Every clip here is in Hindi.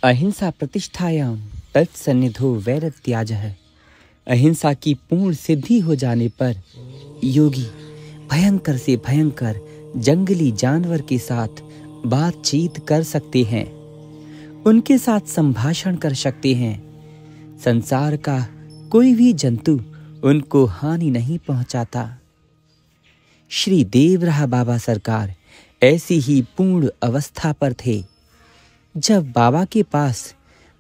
अहिंसा प्रतिष्ठायां तत्सन्निधो वैरत्याजः। अहिंसा की पूर्ण सिद्धि हो जाने पर योगी भयंकर से भयंकर जंगली जानवर के साथ बातचीत कर सकते हैं, उनके साथ संभाषण कर सकते हैं। संसार का कोई भी जंतु उनको हानि नहीं पहुंचाता। श्री देवराह बाबा सरकार ऐसी ही पूर्ण अवस्था पर थे। जब बाबा के पास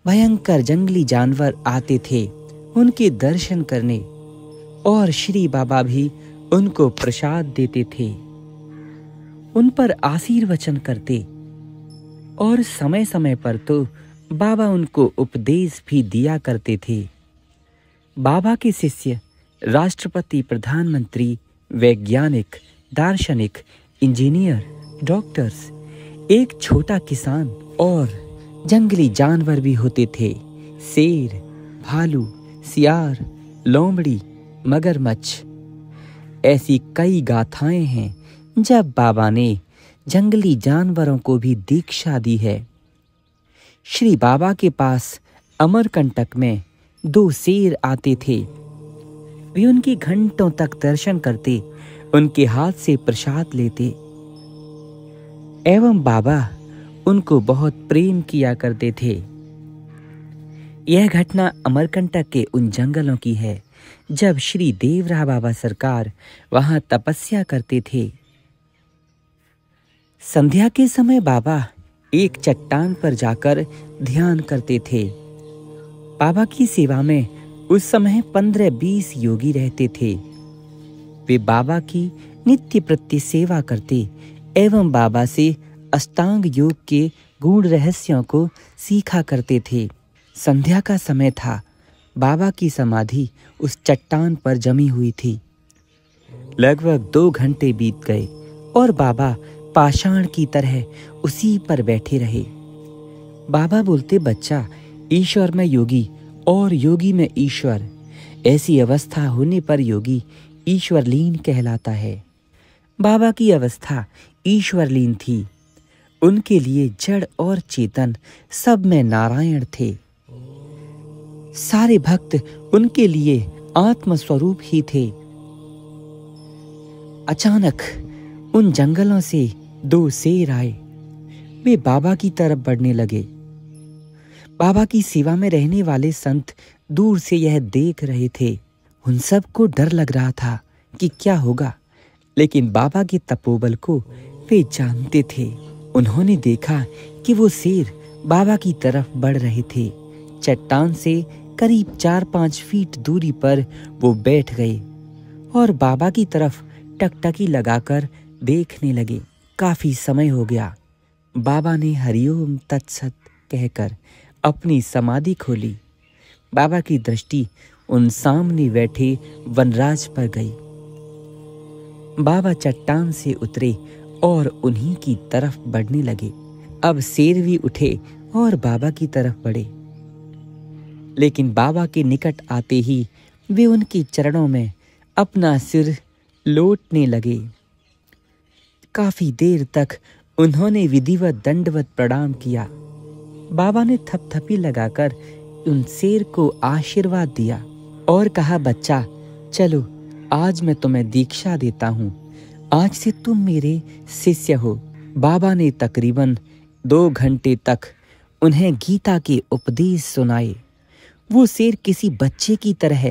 भयंकर जंगली जानवर आते थे उनके दर्शन करने, और श्री बाबा भी उनको प्रसाद देते थे, उन पर आशीर्वचन करते, और समय समय पर तो बाबा उनको उपदेश भी दिया करते थे। बाबा के शिष्य राष्ट्रपति, प्रधानमंत्री, वैज्ञानिक, दार्शनिक, इंजीनियर, डॉक्टर्स, एक छोटा किसान और जंगली जानवर भी होते थे। शेर, भालू, सियार, लोमड़ी, मगरमच्छ, ऐसी कई गाथाएं हैं जब बाबा ने जंगली जानवरों को भी दीक्षा दी है। श्री बाबा के पास अमरकंटक में 2 शेर आते थे। वे उनके घंटों तक दर्शन करते, उनके हाथ से प्रसाद लेते, एवं बाबा उनको बहुत प्रेम किया करते थे। यह घटना अमरकंटक के उन जंगलों की है जब श्री देवराह बाबा सरकार वहां तपस्या करते थे। संध्या के समय बाबा एक चट्टान पर जाकर ध्यान करते थे। बाबा की सेवा में उस समय 15-20 योगी रहते थे। वे बाबा की नित्य प्रति सेवा करते एवं बाबा से अष्टांग योग के गूढ़ रहस्यों को सीखा करते थे। संध्या का समय था। बाबा की समाधि उस चट्टान पर जमी हुई थी। लगभग 2 घंटे बीत गए और बाबा पाषाण की तरह उसी पर बैठे रहे। बाबा बोलते, बच्चा, ईश्वर में योगी और योगी में ईश्वर, ऐसी अवस्था होने पर योगी ईश्वरलीन कहलाता है। बाबा की अवस्था ईश्वरलीन थी। उनके लिए जड़ और चेतन सब में नारायण थे। सारे भक्त उनके लिए आत्मस्वरूप ही थे। अचानक उन जंगलों से 2 शेर आए। वे बाबा की तरफ बढ़ने लगे। बाबा की सेवा में रहने वाले संत दूर से यह देख रहे थे। उन सब को डर लग रहा था कि क्या होगा, लेकिन बाबा के तपोबल को वे जानते थे। उन्होंने देखा कि वो शेर बाबा की तरफ बढ़ रहे थे। चट्टान से करीब 4-5 फीट दूरी पर वो बैठ गए और बाबा की तरफ टकटकी लगाकर देखने लगे। काफी समय हो गया। बाबा ने हरिओम तत्सत कहकर अपनी समाधि खोली। बाबा की दृष्टि उन सामने बैठे वनराज पर गई। बाबा चट्टान से उतरे और उन्हीं की तरफ बढ़ने लगे। अब शेर भी उठे और बाबा की तरफ बढ़े, लेकिन बाबा के निकट आते ही वे उनके चरणों में अपना सिर लोटने लगे। काफी देर तक उन्होंने विधिवत दंडवत प्रणाम किया। बाबा ने थपथपी लगाकर उन शेर को आशीर्वाद दिया और कहा, बच्चा, चलो, आज मैं तुम्हें दीक्षा देता हूँ। आज से तुम मेरे शिष्य हो। बाबा ने तकरीबन 2 घंटे तक उन्हें गीता के उपदेश सुनाए। वो शेर किसी बच्चे की तरह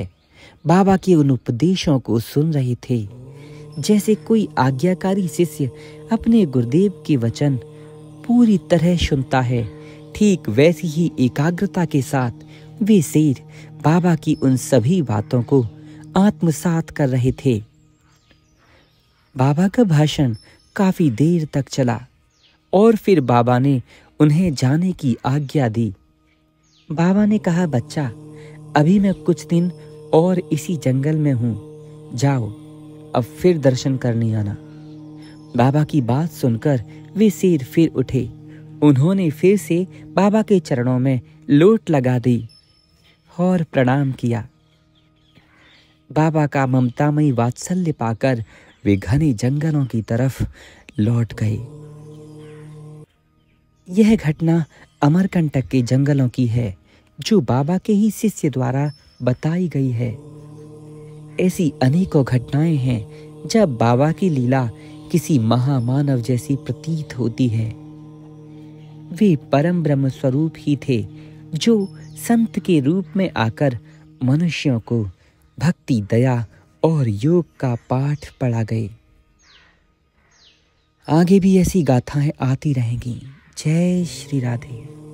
बाबा के उन उपदेशों को सुन रहे थे। जैसे कोई आज्ञाकारी शिष्य अपने गुरुदेव के वचन पूरी तरह सुनता है, ठीक वैसी ही एकाग्रता के साथ वे शेर बाबा की उन सभी बातों को आत्मसात कर रहे थे। बाबा का भाषण काफी देर तक चला और फिर बाबा ने उन्हें जाने की आज्ञा दी। बाबा ने कहा, बच्चा, अभी मैं कुछ दिन और इसी जंगल में हूँ, जाओ, अब फिर दर्शन करने आना। बाबा की बात सुनकर वे शेर फिर उठे। उन्होंने फिर से बाबा के चरणों में लोट लगा दी और प्रणाम किया। बाबा का ममतामयी वात्सल्य पाकर वे घने जंगलों की तरफ लौट गए। यह घटना अमरकंटक के जंगलों की है, जो बाबा के ही शिष्य द्वारा बताई गई है। ऐसी अनेकों घटनाएं हैं जब बाबा की लीला किसी महामानव जैसी प्रतीत होती है। वे परम ब्रह्म स्वरूप ही थे, जो संत के रूप में आकर मनुष्यों को भक्ति, दया और योग का पाठ पढ़ा गए। आगे भी ऐसी गाथाएं आती रहेंगी। जय श्री राधे।